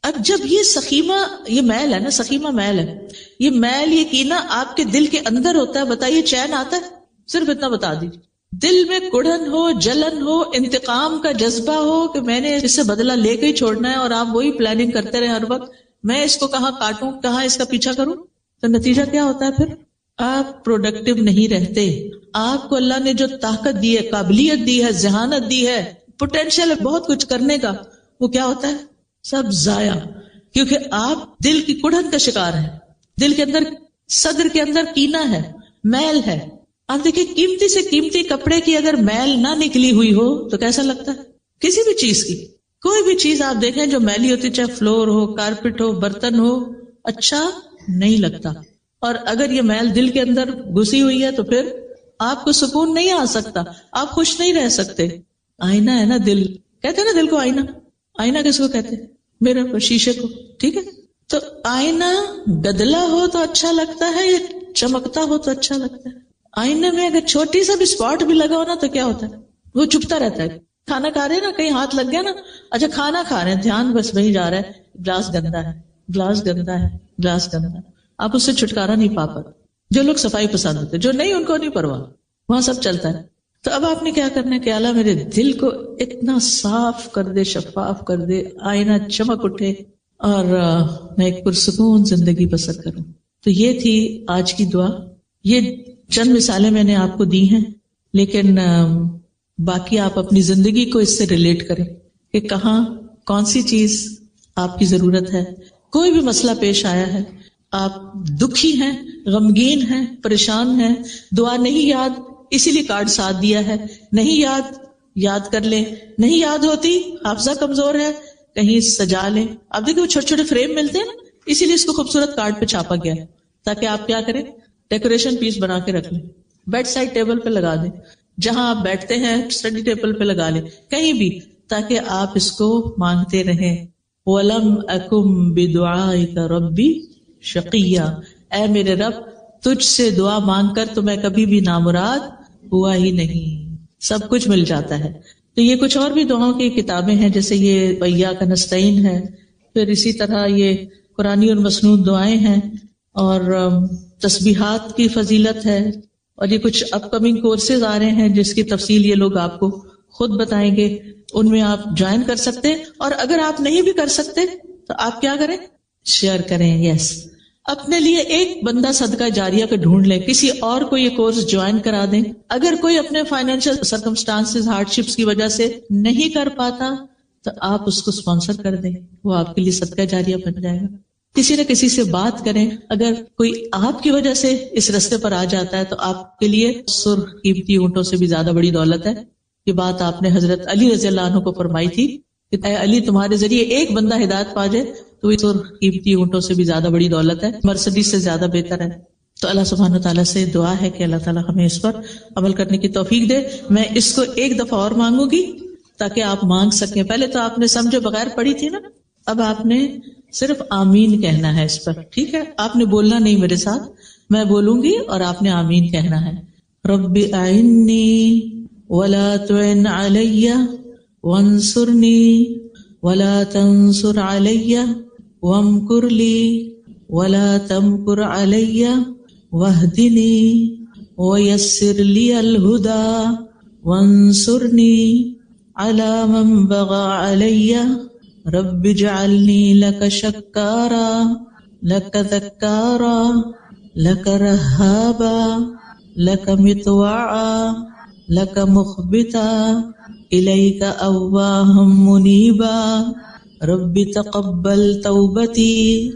اب جب یہ سخیمہ، یہ میل ہے نا، سخیمہ میل ہے، یہ میل، یہ کینہ آپ کے دل کے اندر ہوتا ہے، بتائیے چین آتا ہے؟ صرف اتنا بتا دیجیے۔ دل میں کڑھن ہو، جلن ہو، انتقام کا جذبہ ہو کہ میں نے اس سے بدلہ لے کے ہی چھوڑنا ہے، اور آپ وہی پلاننگ کرتے رہے ہر وقت، میں اس کو کہاں کاٹوں، کہاں اس کا پیچھا کروں، تو نتیجہ کیا ہوتا ہے پھر؟ آپ پروڈکٹیو نہیں رہتے۔ آپ کو اللہ نے جو طاقت دی ہے، قابلیت دی ہے، ذہانت دی ہے، پوٹینشیل ہے بہت کچھ کرنے کا، وہ کیا ہوتا ہے؟ سب ضائع، کیونکہ آپ دل کی کڑھن کا شکار ہیں، دل کے اندر، صدر کے اندر کینہ ہے، میل ہے۔ آپ دیکھیں قیمتی سے قیمتی کپڑے کی اگر میل نہ نکلی ہوئی ہو تو کیسا لگتا ہے؟ کسی بھی چیز کی، کوئی بھی چیز آپ دیکھیں جو میلی ہوتی، چاہے فلور ہو، کارپٹ ہو، برتن ہو، اچھا نہیں لگتا۔ اور اگر یہ میل دل کے اندر گھسی ہوئی ہے تو پھر آپ کو سکون نہیں آ سکتا، آپ خوش نہیں رہ سکتے۔ آئینہ ہے نا دل، کہتے ہیں نا دل کو آئینہ۔ آئینہ کس کو کہتے ہیں؟ میرے شیشے کو، ٹھیک ہے؟ تو آئینہ گدلا ہو تو اچھا لگتا ہے، یا چمکتا ہو تو اچھا لگتا ہے؟ آئینے میں اگر چھوٹی سا بھی اسپاٹ بھی لگا ہو نا تو کیا ہوتا ہے؟ وہ چپتا رہتا ہے۔ کھانا کھا رہے ہیں نا، کہیں ہاتھ لگ گیا نا، اچھا کھانا کھا رہے ہیں، دھیان بس وہی جا رہا ہے، گلاس گندا ہے، گلاس گندا ہے، گلاس گندا ہے، آپ اس سے چھٹکارا نہیں پا پاتے۔ جو لوگ صفائی پسند ہوتے، جو نہیں ان کو نہیں پرواہ، وہاں سب چلتا ہے۔ تو اب آپ نے کیا کرنا ہے کہ اللہ میرے دل کو اتنا صاف کر دے، شفاف کر دے، آئینہ چمک اٹھے، اور میں ایک پرسکون زندگی بسر کروں۔ تو یہ تھی آج کی دعا۔ یہ چند مثالیں میں نے آپ کو دی ہیں، لیکن باقی آپ اپنی زندگی کو اس سے ریلیٹ کریں کہ کہاں کون سی چیز آپ کی ضرورت ہے۔ کوئی بھی مسئلہ پیش آیا ہے، آپ دکھی ہیں، غمگین ہیں، پریشان ہیں، دعا نہیں یاد، اسی لیے کارڈ ساتھ دیا ہے، نہیں یاد، یاد کر لیں، نہیں یاد ہوتی، حافظہ کمزور ہے، کہیں سجا لیں۔ اب دیکھیں وہ چھوٹے چھوٹے فریم ملتے ہیں نا، اسی لیے اس کو خوبصورت کارڈ پہ چھاپا گیا ہے، تاکہ آپ کیا کریں، ڈیکوریشن پیس بنا کے رکھ لیں، بیڈ سائڈ ٹیبل پہ لگا دیں، جہاں آپ بیٹھتے ہیں اسٹڈی ٹیبل پہ لگا لیں، کہیں بھی، تاکہ آپ اس کو مانگتے رہیں۔ وَلَمْ أَكُمْ بِدُعَائِكَ رَبِّ شَقِيًّا، اے میرے رب تجھ سے دعا مانگ کر تو میں کبھی بھی نامراد ہوا ہی نہیں، سب کچھ مل جاتا ہے۔ تو یہ کچھ اور بھی دعاؤں کی کتابیں ہیں، جیسے یہ وَإِيَّاكَ نَسْتَعِينُ ہے، پھر اسی طرح یہ قرآنی اور مسنون دعائیں ہیں، اور تسبیحات کی فضیلت ہے، اور یہ کچھ اپ کمنگ کورسز آ رہے ہیں جس کی تفصیل یہ لوگ آپ کو خود بتائیں گے، ان میں آپ جوائن کر سکتے ہیں۔ اور اگر آپ نہیں بھی کر سکتے تو آپ کیا کریں، شیئر کریں۔ یس، اپنے لیے ایک بندہ صدقہ جاریہ پہ ڈھونڈ لیں، کسی اور کو یہ کورس جوائن کرا دیں۔ اگر کوئی اپنے فائنینشیل سرکمسٹانسز، ہارڈ شپس کی وجہ سے نہیں کر پاتا تو آپ اس کو اسپانسر کر دیں، وہ آپ کے لیے صدقہ جاریہ بن جائے گا۔ کسی نہ کسی سے بات کریں، اگر کوئی آپ کی وجہ سے اس رستے پر آ جاتا ہے تو آپ کے لیے سرخ قیمتی اونٹوں سے بھی زیادہ بڑی دولت ہے۔ یہ بات آپ نے حضرت علی رضی اللہ عنہ کو فرمائی تھی کہ اے علی، تمہارے ذریعے ایک بندہ ہدایت پا جائے تو یہ سرخ قیمتی اونٹوں سے بھی زیادہ بڑی دولت ہے، مرسڈیز سے زیادہ بہتر ہے۔ تو اللہ سبحانہ تعالیٰ سے دعا ہے کہ اللہ تعالیٰ ہمیں اس پر عمل کرنے کی توفیق دے۔ میں اس کو ایک دفعہ اور مانگوں گی تاکہ آپ مانگ سکیں۔ پہلے تو آپ نے سمجھے بغیر پڑھی تھی نا، اب آپ نے صرف آمین کہنا ہے اس پر، ٹھیک ہے؟ آپ نے بولنا نہیں میرے ساتھ، میں بولوں گی اور آپ نے آمین کہنا ہے۔ رب اعنی ولا تعن علی وانصرنی ولا تنصر علی وامکر لی ولا تمکر علی واہدنی ویسر لی الہدی وانصرنی علی من بغى علی رب اجعلنی لک شکارا لک ذکارا لک رہابا لک مطوعا لک مخبتا الیک اواہا منیبا رب تقبل توبتی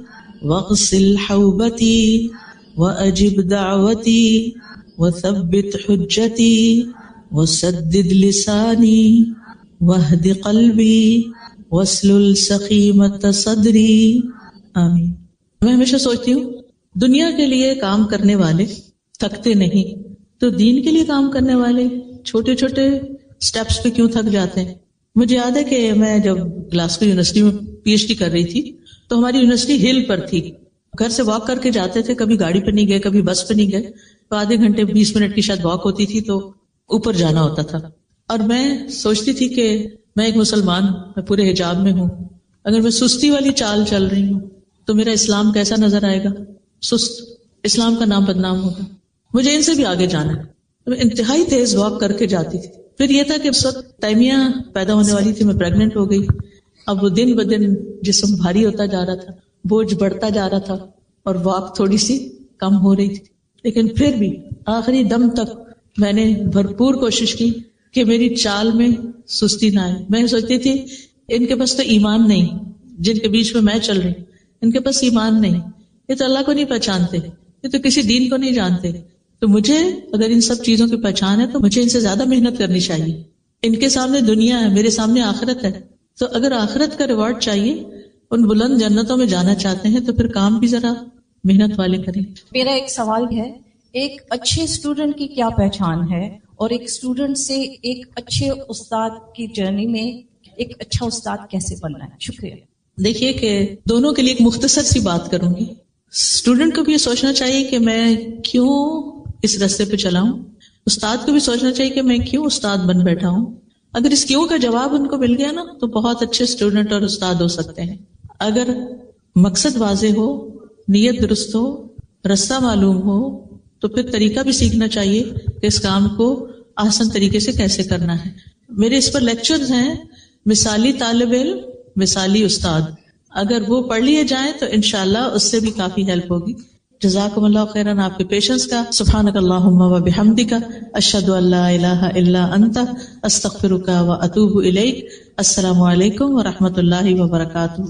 واغسل حوبتی واجب دعوتی وثبت حجتی وسدد لسانی واہد قلبی واسلل سخیمۃ صدری۔ آمین۔ میں ہمیشہ سوچتی ہوں دنیا کے لیے کام کرنے والے تھکتے نہیں، تو دین کے لیے کام کرنے والے چھوٹے چھوٹے سٹیپس پہ کیوں تھک جاتے ہیں؟ مجھے یاد ہے کہ میں جب گلاسگو یونیورسٹی میں پی ایچ ڈی کر رہی تھی تو ہماری یونیورسٹی ہل پر تھی. گھر سے واک کر کے جاتے تھے, کبھی گاڑی پہ نہیں گئے, کبھی بس پہ نہیں گئے, تو آدھے گھنٹے 20 منٹ کی شاید واک ہوتی تھی, تو اوپر جانا ہوتا تھا. اور میں سوچتی تھی کہ میں ایک مسلمان, میں پورے حجاب میں ہوں, اگر میں سستی والی چال چل رہی ہوں تو میرا اسلام کیسا نظر آئے گا؟ سست. اسلام کا نام بدنام ہوگا. مجھے ان سے بھی آگے جانا ہے. میں انتہائی تیز واک کر کے جاتی تھی. پھر یہ تھا کہ اس وقت تیمیہ پیدا ہونے والی تھی, میں پریگننٹ ہو گئی. اب وہ دن بدن جسم بھاری ہوتا جا رہا تھا, بوجھ بڑھتا جا رہا تھا, اور واک تھوڑی سی کم ہو رہی تھی. لیکن پھر بھی آخری دم تک میں نے بھرپور کوشش کی کہ میری چال میں سستی نہ آئے. میں سوچتی تھی ان کے پاس تو ایمان نہیں, جن کے بیچ میں چل رہی, ان کے پاس ایمان نہیں, یہ تو اللہ کو نہیں پہچانتے, یہ تو کسی دین کو نہیں جانتے. تو مجھے اگر ان سب چیزوں کی پہچان ہے تو مجھے ان سے زیادہ محنت کرنی چاہیے. ان کے سامنے دنیا ہے, میرے سامنے آخرت ہے. تو اگر آخرت کا ریوارڈ چاہیے, ان بلند جنتوں میں جانا چاہتے ہیں, تو پھر کام بھی ذرا محنت والے کریں. میرا ایک سوال ہے, ایک اچھے اسٹوڈنٹ کی کیا پہچان ہے, اور ایک اسٹوڈنٹ سے ایک اچھے استاد کی جرنی میں ایک اچھا استاد کیسے بننا ہے؟ شکریہ. دیکھیے کہ دونوں کے لیے ایک مختصر سی بات کروں گی. اسٹوڈنٹ کو بھی یہ سوچنا چاہیے کہ میں کیوں اس راستے پہ چلا ہوں, استاد کو بھی سوچنا چاہیے کہ میں کیوں استاد بن بیٹھا ہوں. اگر اس کیوں کا جواب ان کو مل گیا نا, تو بہت اچھے اسٹوڈنٹ اور استاد ہو سکتے ہیں. اگر مقصد واضح ہو, نیت درست ہو, رستہ معلوم ہو, تو پھر طریقہ بھی سیکھنا چاہیے کہ اس کام کو آسان طریقے سے کیسے کرنا ہے. میرے اس پر لیکچرز ہیں, مثالی طالب علم, مثالی استاد. اگر وہ پڑھ لیے جائیں تو انشاءاللہ اس سے بھی کافی ہیلپ ہوگی. جزاکم اللہ خیرن آپ کے پیشنس کا. سبحانک اللہم و بحمدک, اشہد ان لا الہ الا انت, استغفرک و اتوب الیک. السلام علیکم و رحمۃ اللہ وبرکاتہ.